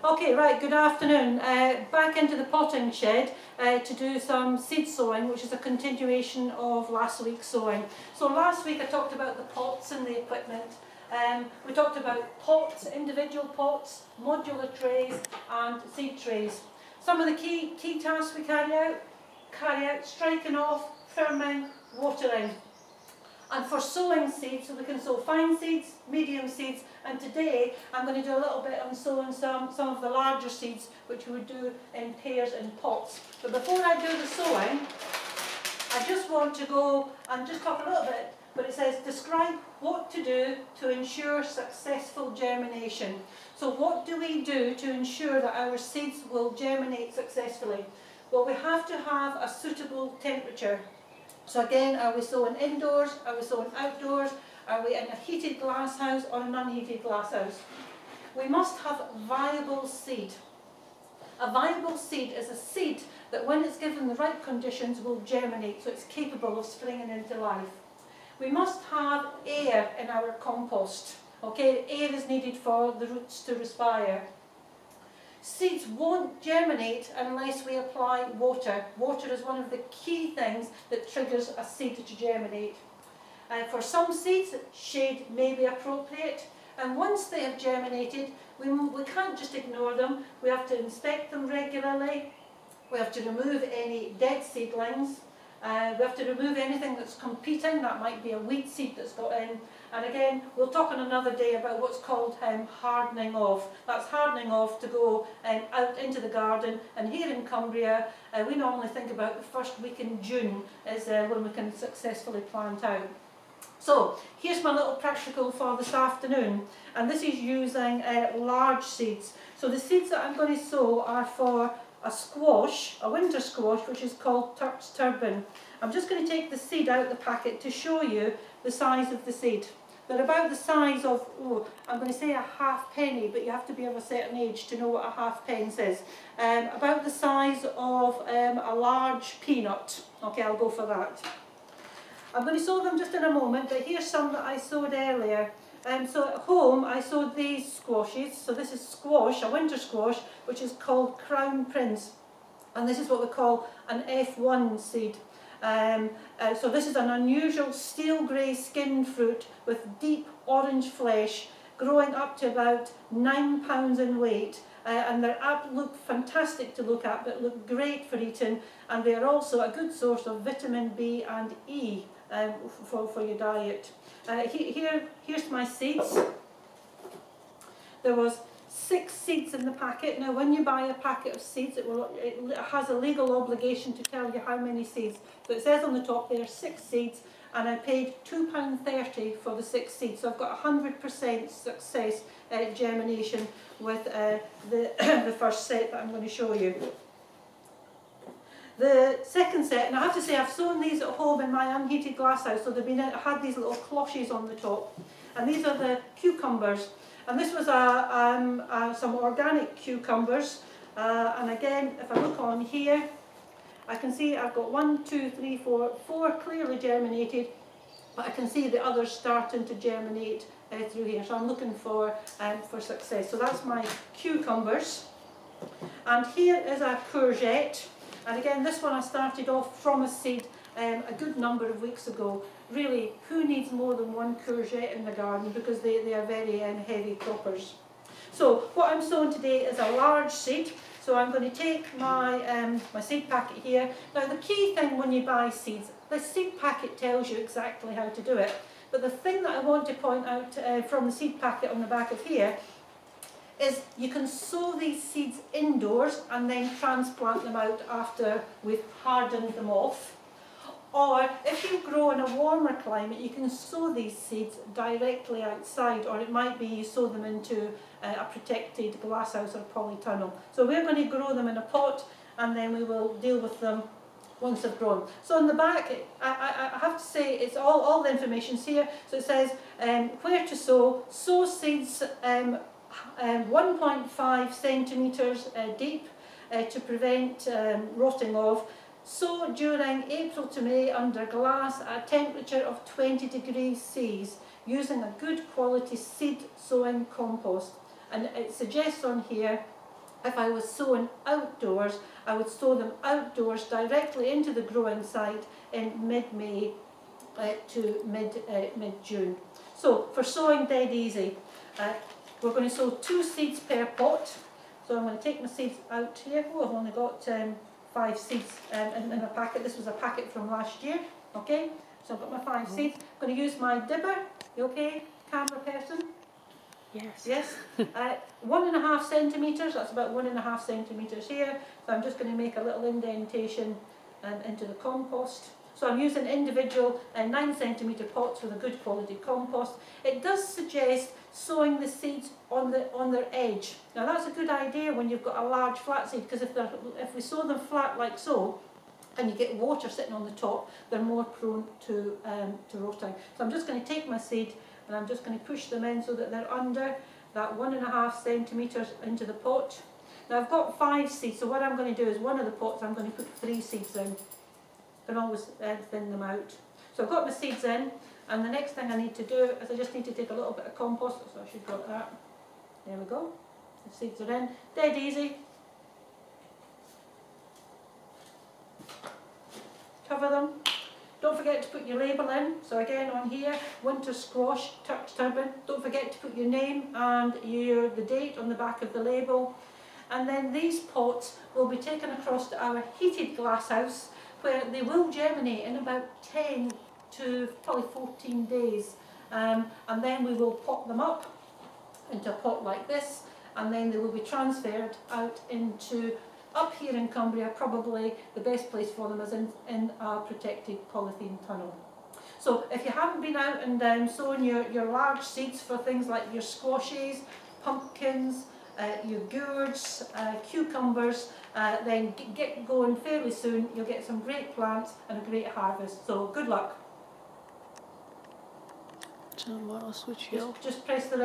Okay, right, good afternoon. Back into the potting shed to do some seed sowing, which is a continuation of last week's sowing. So last week I talked about the pots and the equipment. We talked about pots, individual pots, modular trays and seed trays. Some of the key tasks we carry out striking off, firming, watering. And for sowing seeds, so we can sow fine seeds, medium seeds, and today I'm going to do a little bit on sowing some of the larger seeds, which we would do in pairs in pots. But before I do the sowing, I just want to go and just talk a little bit, but it says describe what to do to ensure successful germination. So what do we do to ensure that our seeds will germinate successfully? Well, we have to have a suitable temperature. So again, are we sowing indoors, are we sowing outdoors, are we in a heated glass house or an unheated glass house? We must have viable seed. A viable seed is a seed that when it's given the right conditions will germinate, so it's capable of springing into life. We must have air in our compost. Okay, air is needed for the roots to respire. Seeds won't germinate unless we apply water. Water is one of the key things that triggers a seed to germinate. For some seeds, shade may be appropriate, and once they have germinated, we can't just ignore them. We have to inspect them regularly. We have to remove any dead seedlings. We have to remove anything that's competing. That might be a weed seed that's got in. And again, we'll talk on another day about what's called hardening off. That's hardening off to go out into the garden. And here in Cumbria, we normally think about the first week in June is when we can successfully plant out. So here's my little practical for this afternoon. And this is using large seeds. So the seeds that I'm going to sow are for a squash, a winter squash, which is called Turk's Turban. I'm just going to take the seed out of the packet to show you the size of the seed. They're about the size of, I'm going to say a halfpenny, but you have to be of a certain age to know what a halfpence is. About the size of a large peanut. Okay, I'll go for that. I'm going to sow them just in a moment, but here's some that I sowed earlier. So at home I sowed these squashes. So this is squash, a winter squash, which is called Crown Prince. And this is what we call an F1 seed. So this is an unusual steel grey skinned fruit with deep orange flesh, growing up to about 9 pounds in weight. And they look fantastic to look at, but look great for eating. And they are also a good source of vitamin B and E for your diet. Here's my seeds. There was 6 seeds in the packet. Now when you buy a packet of seeds, it has a legal obligation to tell you how many seeds. So it says on the top there 6 seeds, and I paid £2.30 for the 6 seeds. So I've got 100% success germination with the first set that I'm going to show you. The second set, and I have to say I've sown these at home in my unheated glass house, so they've had these little cloches on the top. And these are the cucumbers. And this was some organic cucumbers. And again, if I look on here, I can see I've got 1, 2, 3, 4 clearly germinated, but I can see the others starting to germinate through here. So I'm looking for success. So that's my cucumbers. And here is a courgette. And again, this one I started off from a seed a good number of weeks ago. Really, who needs more than one courgette in the garden, because they are very heavy croppers. So what I'm sowing today is a large seed. So I'm going to take my seed packet here. Now the key thing when you buy seeds, the seed packet tells you exactly how to do it. But the thing that I want to point out from the seed packet on the back of here is you can sow these seeds indoors and then transplant them out after we've hardened them off. Or if you grow in a warmer climate, you can sow these seeds directly outside, or it might be you sow them into a protected glasshouse or polytunnel. So we're going to grow them in a pot, and then we will deal with them once they've grown. So on the back, I have to say it's all the information's here. So it says where to sow. Sow seeds 1.5 centimetres deep to prevent rotting off. Sow during April to May under glass at a temperature of 20 degrees C using a good quality seed sowing compost. And it suggests on here if I was sowing outdoors, I would sow them outdoors directly into the growing site in mid-May to mid-June. So for sowing dead easy, we're going to sow 2 seeds per pot. So I'm going to take my seeds out here. Oh, I've only got 5 seeds in a packet. This was a packet from last year. Okay, so I've got my 5 seeds. I'm going to use my dibber. You okay, camera person? Yes. Yes. 1.5 centimetres, that's about 1.5 centimetres here. So I'm just going to make a little indentation into the compost. So I'm using individual 9 centimetre pots with a good quality compost. It does suggest sowing the seeds on their edge. Now that's a good idea when you've got a large flat seed, because if we sow them flat like so, and you get water sitting on the top, they're more prone to rotting. So I'm just going to take my seed and I'm just going to push them in so that they're under that 1.5 centimetres into the pot. Now I've got 5 seeds, so what I'm going to do is one of the pots I'm going to put 3 seeds in. I can always thin them out. So I've got my seeds in, and the next thing I need to do is I just need to take a little bit of compost, so I should got that. There we go. The seeds are in. Dead easy. Cover them. Don't forget to put your label in. So again on here, winter squash, Turk's turban. Don't forget to put your name and the date on the back of the label. And then these pots will be taken across to our heated glass house, where they will germinate in about 10 to probably 14 days. And then we will pot them up into a pot like this, and then they will be transferred out into, up here in Cumbria, probably the best place for them is in a protected polythene tunnel. So if you haven't been out and sown your large seeds for things like your squashes, pumpkins, your gourds, cucumbers, then get going fairly soon. You'll get some great plants and a great harvest. So good luck. So what else would you? Just press the